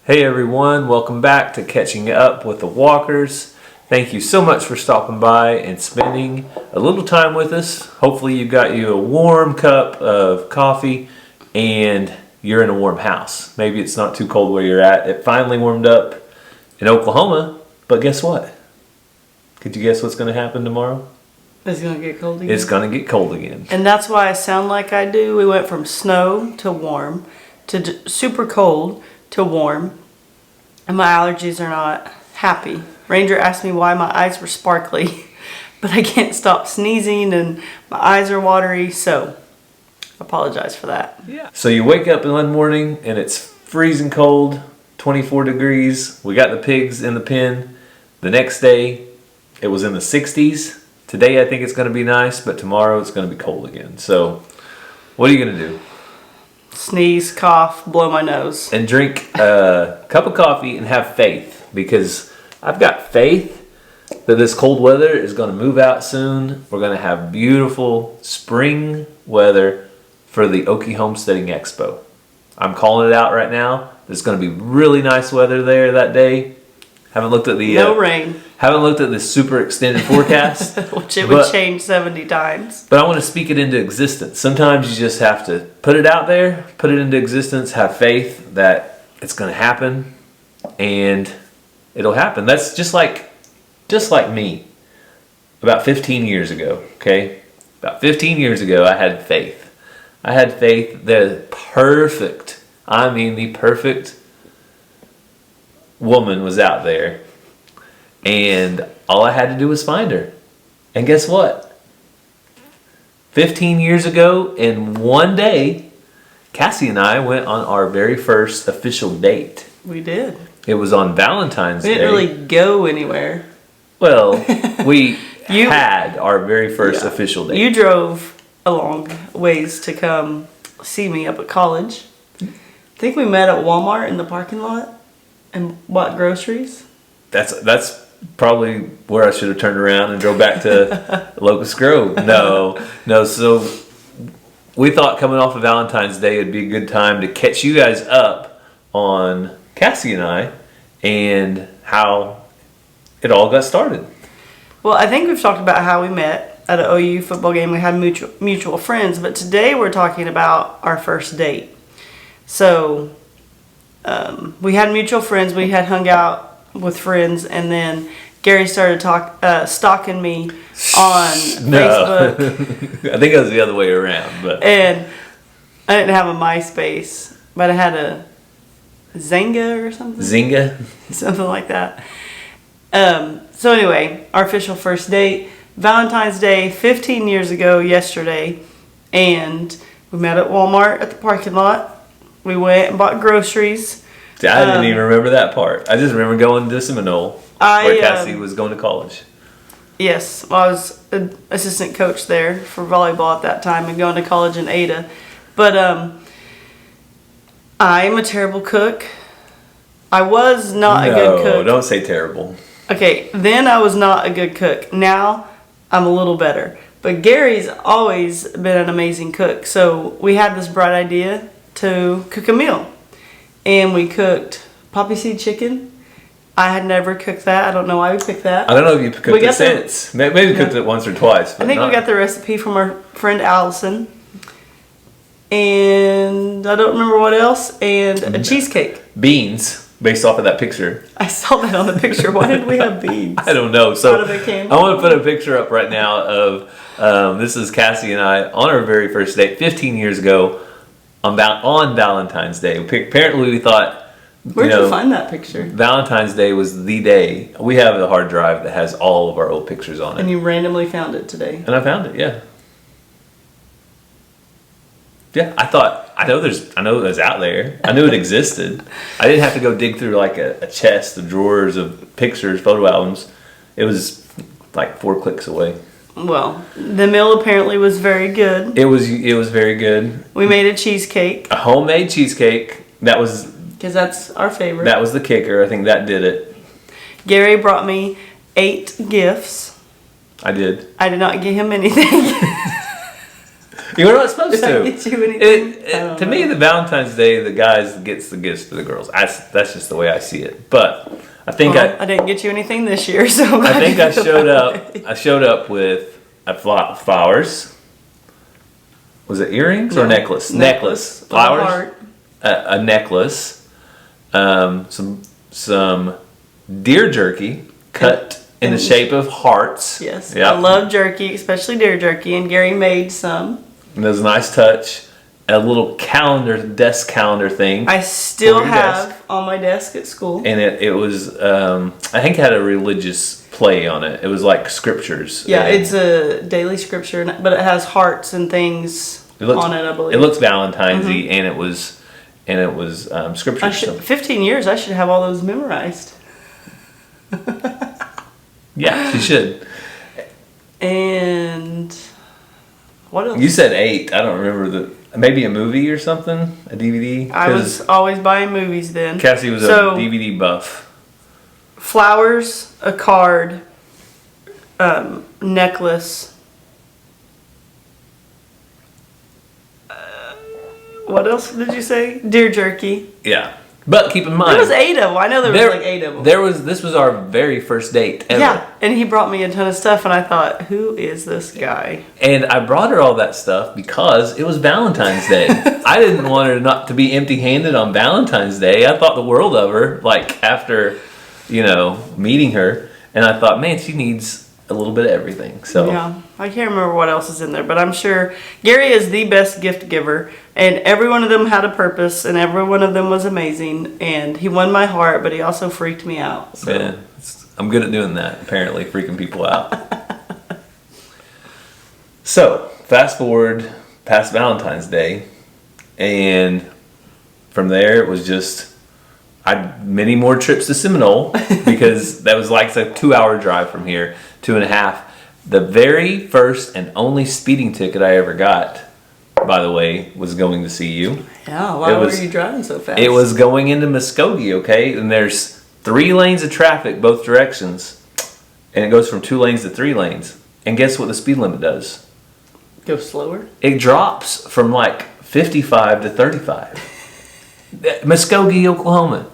Hey everyone, welcome back to Catching Up with the Walkers. Thank you so much for stopping by and spending a little time with us. Hopefully you got you a warm cup of coffee and you're in a warm house. Maybe it's not too cold where you're at. It finally warmed up in Oklahoma, but guess what? Could you guess what's going to happen tomorrow? It's going to get cold again. It's going to get cold again. And that's why I sound like I do. We went from snow to warm to super cold to warm. And my allergies are not happy. Ranger asked me why my eyes were sparkly, but I can't stop sneezing and my eyes are watery, so I apologize for that. Yeah. So you wake up in one morning and it's freezing cold, 24 degrees. We got the pigs in the pen. The next day it was in the 60s. Today I think it's going to be nice, but tomorrow it's going to be cold again. So what are you going to do? Sneeze, cough, blow my nose. And drink a cup of coffee and have faith, because I've got faith that this cold weather is going to move out soon. We're going to have beautiful spring weather for the Okie Homesteading Expo. I'm calling it out right now. There's going to be really nice weather there that day. Haven't looked at the no rain. Haven't looked at the super extended forecast, which it would change 70 times. But I want to speak it into existence. Sometimes you just have to put it out there, put it into existence, have faith that it's going to happen, and it'll happen. That's just like me. About 15 years ago, okay? About 15 years ago, I had faith. I had faith that the perfect woman was out there, and all I had to do was find her. And guess what? 15 years ago, in one day, Cassie and I went on our very first official date. We did. It was on Valentine's Day. We didn't really go anywhere. Well, we had our very first official date. You drove a long ways to come see me up at college. I think we met at Walmart in the parking lot and bought groceries. That's probably where I should have turned around and drove back to Locust Grove. No. So we thought coming off of Valentine's Day it'd be a good time to catch you guys up on Cassie and I and how it all got started. Well, I think we've talked about how we met at an OU football game. We had mutual friends, but today we're talking about our first date. So we had mutual friends. We had hung out with friends, and then Gary started stalking me on Facebook. I think it was the other way around. But and I didn't have a MySpace, but I had a Zynga or something. Zynga? Something like that. So anyway, our official first date, Valentine's Day, 15 years ago yesterday, and we met at Walmart at the parking lot. We went and bought groceries. See, I didn't even remember that part. I just remember going to Seminole, where Cassie was going to college. Yes, well, I was an assistant coach there for volleyball at that time and going to college in Ada. But I'm a terrible cook. I was not a good cook. No, don't say terrible. Okay, then I was not a good cook. Now I'm a little better. But Gary's always been an amazing cook. So we had this bright idea to cook a meal. And we cooked poppy seed chicken. I had never cooked that. I don't know why we picked that. I don't know if you've cooked it since. Maybe cooked it once or twice. I think we got the recipe from our friend Allison. And I don't remember what else. And a cheesecake. Beans, based off of that picture. I saw that on the picture. Why did we have beans? I don't know. So Out of a can. I want to put a picture up right now of this is Cassie and I on our very first date 15 years ago. On Valentine's Day. Apparently we thought... Where'd you find that picture? Valentine's Day was the day. We have a hard drive that has all of our old pictures on it. And you randomly found it today. And I found it, yeah. Yeah, I thought, I know it was out there. I knew it existed. I didn't have to go dig through like a chest of drawers of pictures, photo albums. It was like 4 clicks away. Well, the meal apparently was very good. It was very good. We made a cheesecake. A homemade cheesecake. That was... Because that's our favorite. That was the kicker. I think that did it. Gary brought me 8 gifts. I did. I did not get him anything. You were not supposed Did I to. get you anything? To me, the Valentine's Day, the guys gets the gifts to the girls. That's just the way I see it. But I think I didn't get you anything this year, so I think I showed up. I showed up with flowers. Was it earrings or necklace? Necklace. Flowers. A necklace. Some deer jerky cut in the shape of hearts. Yes. Yep. I love jerky, especially deer jerky, and Gary made some. And it was a nice touch. A little desk calendar thing. I still have on my desk at school. And it was, I think it had a religious play on it. It was like scriptures. Yeah, it's a daily scripture, but it has hearts and things on it, I believe. It looks Valentine's-y, and it was scripture. 15 years, I should have all those memorized. Yeah, she should. And what else? You said 8. I don't remember maybe a movie or something, a DVD. I was always buying movies then. Cassie was a DVD buff. Flowers, a card, necklace. What else did you say? Deer jerky. Yeah. But keep in mind, there was 8 of them. I know there was like 8 of them. This was our very first date ever. Yeah, and he brought me a ton of stuff, and I thought, who is this guy? And I brought her all that stuff because it was Valentine's Day. I didn't want her not to be empty-handed on Valentine's Day. I thought the world of her, like after, meeting her, and I thought, man, she needs a little bit of everything. So yeah, I can't remember what else is in there, but I'm sure Gary is the best gift giver. And every one of them had a purpose, and every one of them was amazing. And he won my heart, but he also freaked me out. So. Yeah, I'm good at doing that, apparently, freaking people out. So, fast forward past Valentine's Day, and from there it was just, I had many more trips to Seminole, because that was like a 2-hour drive from here, 2.5. The very first and only speeding ticket I ever got, by the way, was going to see you. Yeah, why were you driving so fast? It was going into Muskogee, okay? And there's 3 lanes of traffic both directions. And it goes from 2 lanes to 3 lanes. And guess what the speed limit does? Go slower? It drops from like 55 to 35. Muskogee, Oklahoma.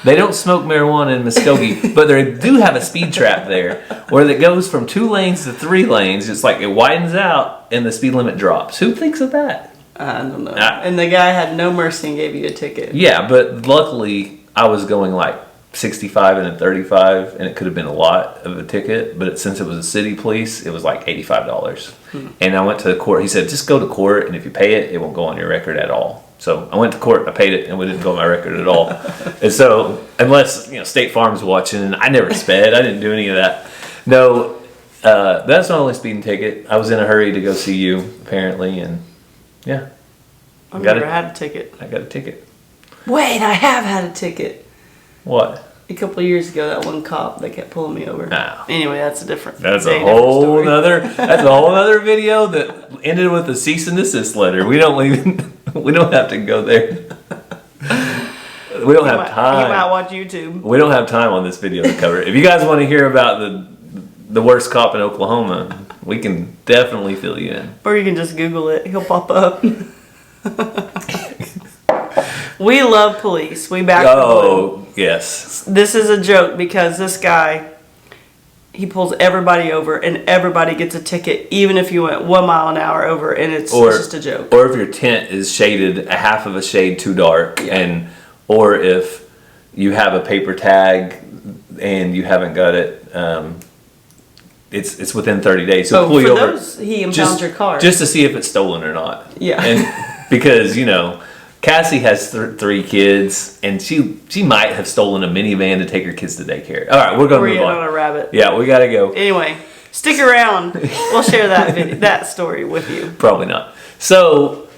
They don't smoke marijuana in Muskogee, but they do have a speed trap there where it goes from 2 lanes to 3 lanes. It's like it widens out and the speed limit drops. Who thinks of that? I don't know. And the guy had no mercy and gave you a ticket. Yeah, but luckily I was going like 65 and a 35, and it could have been a lot of a ticket, but since it was a city police, it was like $85. And I went to the court. He said, just go to court, and if you pay it, it won't go on your record at all. So I went to court, I paid it, and it didn't go on my record at all. And so, unless State Farm's watching, and I never sped, I didn't do any of that. No, that's my only speeding ticket. I was in a hurry to go see you, apparently, and yeah. I've never had a ticket. I got a ticket. Wait, I have had a ticket. What? A couple of years ago, that one cop that kept pulling me over. Oh. Anyway, that's a different. That's a whole other video that ended with a cease and desist letter. We don't have to go there. We don't have time. You might watch YouTube. We don't have time on this video to cover it. If you guys want to hear about the worst cop in Oklahoma, we can definitely fill you in. Or you can just Google it. He'll pop up. We love police. We back the blue. Oh, yes. This is a joke because this guy, he pulls everybody over and everybody gets a ticket, even if you went 1 mile an hour over, and it's just a joke. Or if your tent is shaded a half of a shade too dark, or if you have a paper tag and you haven't got it, it's within 30 days. So pull you over. Those, he impounds your car. Just to see if it's stolen or not. Yeah. And because, Cassie has 3 kids, and she might have stolen a minivan to take her kids to daycare. All right, we're going to move on. On a rabbit. Yeah, we got to go. Anyway, stick around. We'll share that story with you. Probably not. So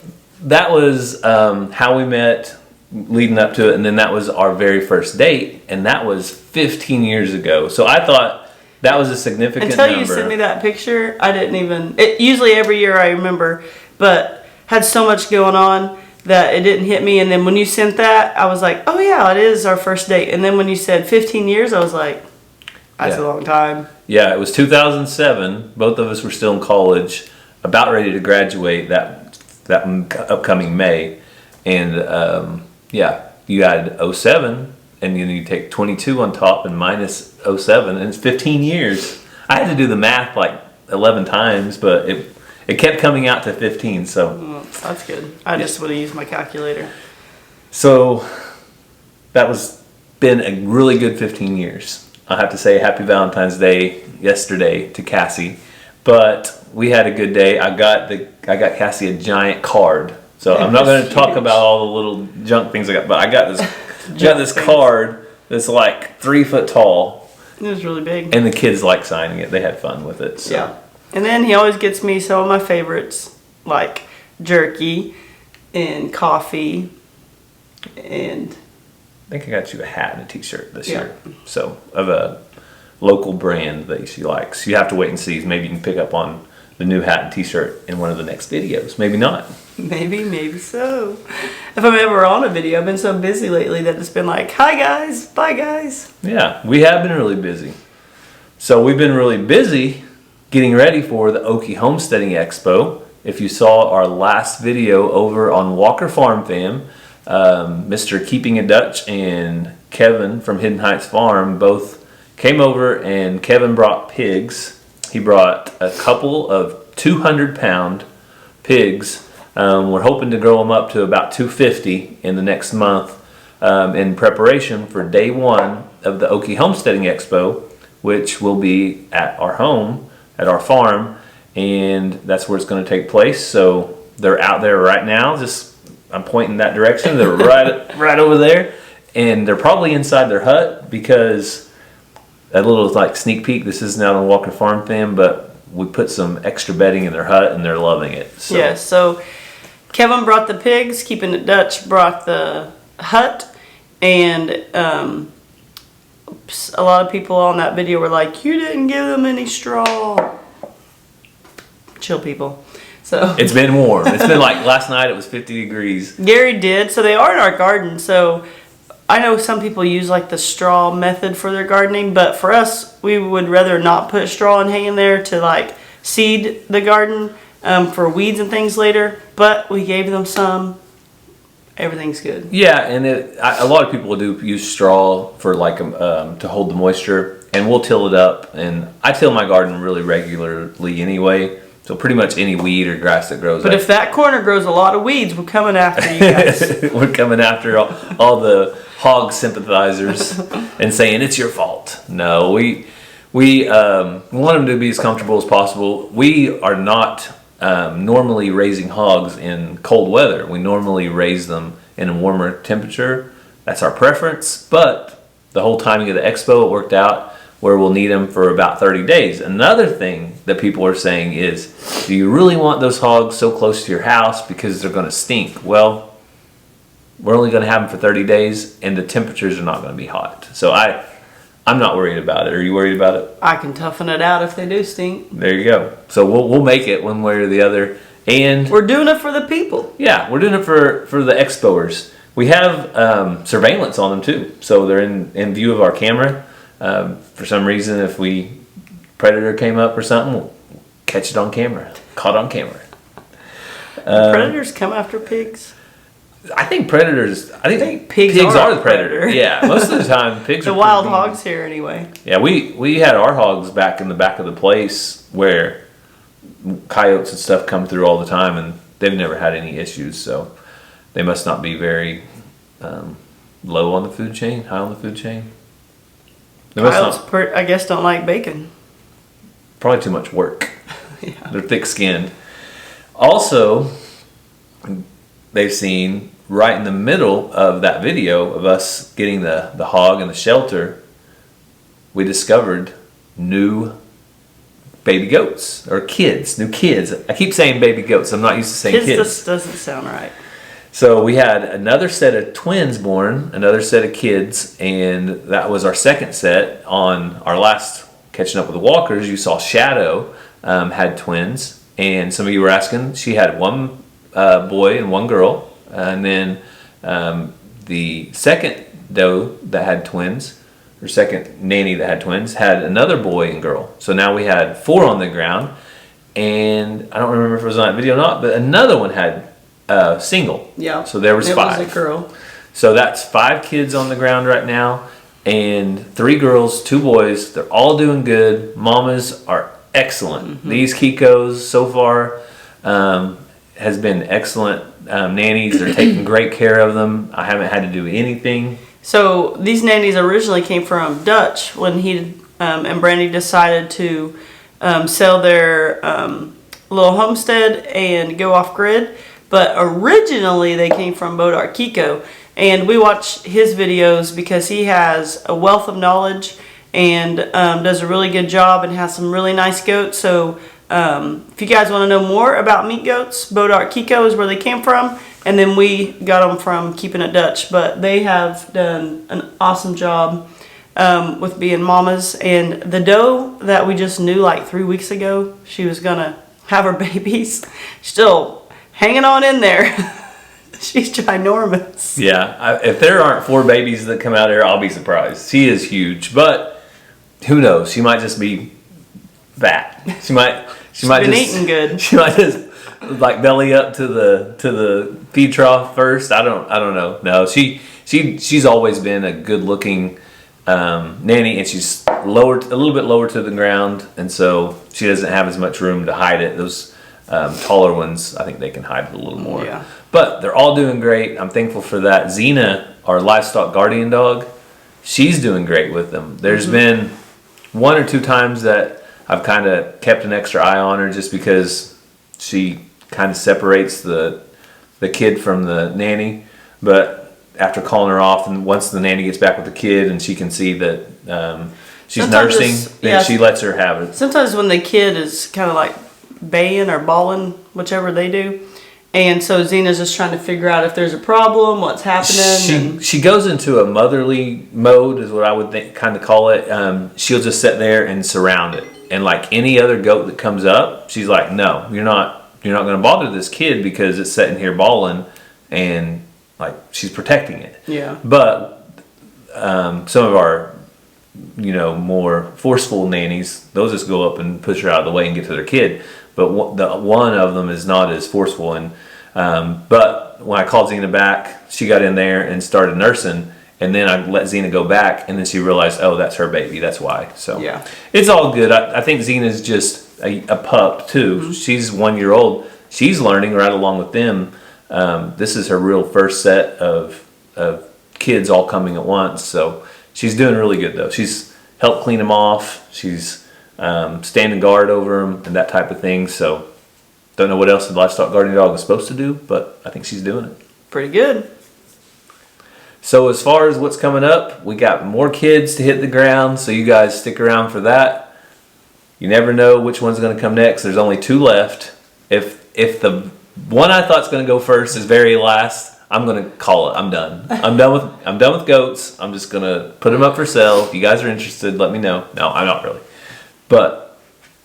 that was how we met leading up to it, and then that was our very first date, and that was 15 years ago. So I thought that was a significant number. Until you sent me that picture, I didn't even... usually every year I remember, but had so much going on that it didn't hit me. And then when you sent that, I was like, oh yeah, it is our first date. And then when you said 15 years, I was like, that's a long time. Yeah, it was 2007. Both of us were still in college. about ready to graduate that upcoming May, and yeah, you add 07, and then you take 22 on top and minus 07, and it's 15 years. I had to do the math like 11 times, but it kept coming out to 15. So Well, that's good. I just would have used my calculator. So that was been a really good 15 years. I have to say Happy Valentine's Day yesterday to Cassie, but we had a good day. I got Cassie a giant card. So I'm not going to talk about all the little junk things I got, but I got this card that's like 3 foot tall. It was really big. And the kids like signing it. They had fun with it. So. Yeah. And then he always gets me some of my favorites, like jerky and coffee, and I think I got you a hat and a t-shirt this year. So, of a local brand that she likes. You have to wait and see. Maybe you can pick up on the new hat and t-shirt in one of the next videos. Maybe not. Maybe so. If I'm ever on a video, I've been so busy lately that it's been like, hi guys, bye guys. Yeah, we have been really busy. So we've been really busy getting ready for the Okie Homesteading Expo. If you saw our last video over on Walker Farm Fam, Mr. Keeping It Dutch and Kevin from Hidden Heights Farm both came over, and Kevin brought pigs. He brought a couple of 200-pound pigs. We're hoping to grow them up to about 250 in the next month in preparation for day one of the Okie Homesteading Expo, which will be at our home, at our farm, and that's where it's going to take place. So they're out there right now. I'm pointing that direction. They're right over there, and they're probably inside their hut because a little like sneak peek. This isn't out on Walker Farm Fam, but we put some extra bedding in their hut, and they're loving it. So. Yeah. So Kevin brought the pigs. Keeping It Dutch brought the hut, and a lot of people on that video were like, "You didn't give them any straw." Chill, people. So it's been warm. It's been like last night. It was 50 degrees. Gary did. So they are in our garden. So I know some people use like the straw method for their gardening, but for us, we would rather not put straw and hay in there to like seed the garden for weeds and things later. But we gave them some. Everything's good. Yeah, and a lot of people do use straw for like to hold the moisture, and we'll till it up. And I till my garden really regularly anyway. So pretty much any weed or grass that grows. But if that corner grows a lot of weeds, we're coming after you guys. We're coming after all the hog sympathizers and saying it's your fault. No, we want them to be as comfortable as possible. We are not normally raising hogs in cold weather. We normally raise them in a warmer temperature. That's our preference. But the whole timing of the expo, it worked out where we'll need them for about 30 days. Another thing that people are saying is, do you really want those hogs so close to your house because they're going to stink? Well, we're only going to have them for 30 days, and the temperatures are not going to be hot. So I'm not worried about it. Are you worried about it? I can toughen it out if they do stink. There you go. So we'll make it one way or the other. And we're doing it for the people. Yeah, we're doing it for the expoers. We have surveillance on them too. So they're in view of our camera. For some reason, if predator came up or something, we'll catch it on camera. Caught on camera. Predators come after pigs? I think predators. I think pigs are the predator. Yeah, most of the time pigs the are wild hogs here anyway. Yeah, we had our hogs back in the back of the place where coyotes and stuff come through all the time, and they've never had any issues. So they must not be very low on the food chain, high on the food chain. Coyotes, I guess, don't like bacon. Probably too much work. Yeah. They're thick-skinned. Also, they've seen right in the middle of that video of us getting the hog in the shelter, we discovered new baby goats, or new kids. I keep saying baby goats. I'm not used to saying kids. Just doesn't sound right. So we had another set of twins born, another set of kids, and that was our second set. On our last Catching Up with the Walkers, you saw Shadow had twins, and some of you were asking, she had one boy and one girl, and then the second doe that had twins, or second nanny that had twins, had another boy and girl. So now we had 4 on the ground, and I don't remember if it was on that video or not, but another one had single. Yeah. So there was 5. It was a girl. So that's 5 kids on the ground right now, and 3 girls, 2 boys. They're all doing good. Mamas are excellent. These Kikos so far has been excellent nannies. They're taking great care of them. I haven't had to do anything. So these nannies originally came from Dutch when he and Brandy decided to sell their little homestead and go off grid. But originally they came from Bodar Kiko. And we watch his videos because he has a wealth of knowledge and does a really good job and has some really nice goats. So if you guys want to know more about meat goats, Bodar Kiko is where they came from. And then we got them from Keeping It Dutch. But they have done an awesome job with being mamas. And the doe that we just knew like 3 weeks ago, she was going to have her babies, still hanging on in there. She's ginormous. Yeah, if there aren't 4 babies that come out here, I'll be surprised. She is huge, but who knows? She might just be fat. She might been just eating good. She might just like belly up to the feed trough first. I don't know. No, she's always been a good looking nanny, and she's a little bit lower to the ground, and so she doesn't have as much room to hide it. Those taller ones, I think they can hide it a little more. Yeah. But they're all doing great. I'm thankful for that. Xena, our livestock guardian dog, she's doing great with them. There's been 1 or 2 times that I've kind of kept an extra eye on her just because she kind of separates the kid from the nanny. But after calling her off, and once the nanny gets back with the kid and she can see that she's Sometimes nursing, then she lets her have it. Sometimes when the kid is kind of like baying or bawling, whichever they do. And so Xena's just trying to figure out if there's a problem, what's happening. She goes into a motherly mode, is what I would kind of call it. She'll just sit there and surround it. And like any other goat that comes up, she's like, no, you're not going to bother this kid because it's sitting here bawling, and like she's protecting it. Yeah. But some of our more forceful nannies, they'll just go up and push her out of the way and get to their kid. But one of them is not as forceful. And but when I called Xena back, she got in there and started nursing. And then I let Xena go back, and then she realized, oh, that's her baby. That's why. So yeah, it's all good. I think Xena's just a pup too. She's 1 year old. She's learning right along with them. This is her real first set of kids all coming at once. So she's doing really good though. She's helped clean them off. She's standing guard over them and that type of thing. So don't know what else the livestock guardian dog is supposed to do, but I think she's doing it pretty good. So as far as what's coming up, we got more kids to hit the ground, so you guys stick around for that. You never know which one's going to come next. There's only 2 left. If the one I thought's going to go first is very last, I'm going to call it. I'm done. I'm done with goats. I'm just going to put them up for sale. If you guys are interested, let me know. No, I'm not really. But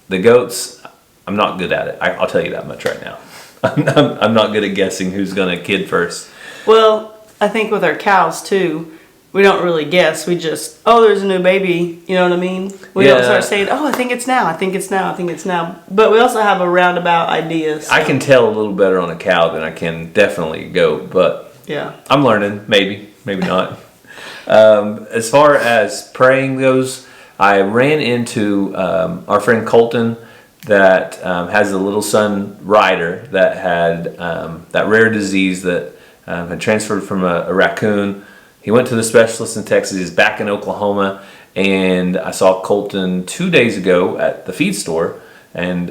the goats, I'm not good at it. I'll tell you that much right now. I'm not good at guessing who's going to kid first. Well, I think with our cows too, we don't really guess. We just, oh, there's a new baby. You know what I mean? We don't start saying, oh, I think it's now. I think it's now. I think it's now. But we also have a roundabout idea. So. I can tell a little better on a cow than I can definitely a goat, but yeah, I'm learning. Maybe not. As far as praying goes, I ran into our friend Colton that has a little son, Ryder, that had that rare disease that had transferred from a raccoon. He went to the specialist in Texas. He's back in Oklahoma, and I saw Colton 2 days ago at the feed store, and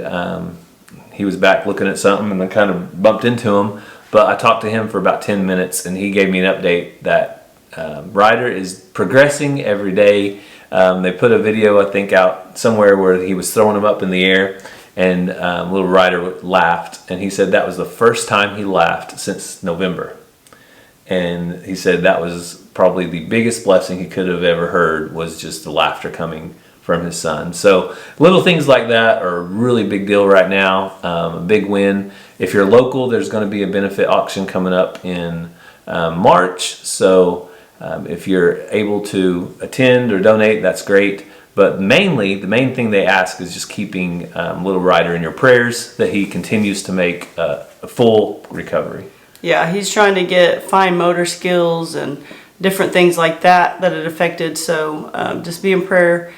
he was back looking at something, and I kind of bumped into him. But I talked to him for about 10 minutes, and he gave me an update that Ryder is progressing every day. They put a video, I think, out somewhere where he was throwing him up in the air, and little Ryder laughed, and he said that was the first time he laughed since November. And he said that was probably the biggest blessing he could have ever heard, was just the laughter coming from his son. So little things like that are a really big deal right now, a big win. If you're local, there's going to be a benefit auction coming up in March. So if you're able to attend or donate, that's great. But mainly, the main thing they ask is just keeping little Ryder in your prayers, that he continues to make a full recovery. Yeah, he's trying to get fine motor skills and different things like that it affected. So just be in prayer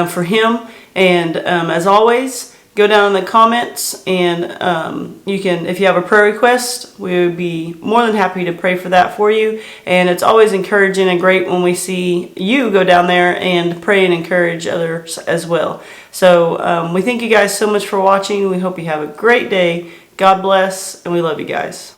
for him. And as always, go down in the comments and you can, if you have a prayer request, we would be more than happy to pray for that for you. And it's always encouraging and great when we see you go down there and pray and encourage others as well. So we thank you guys so much for watching. We hope you have a great day. God bless, and we love you guys.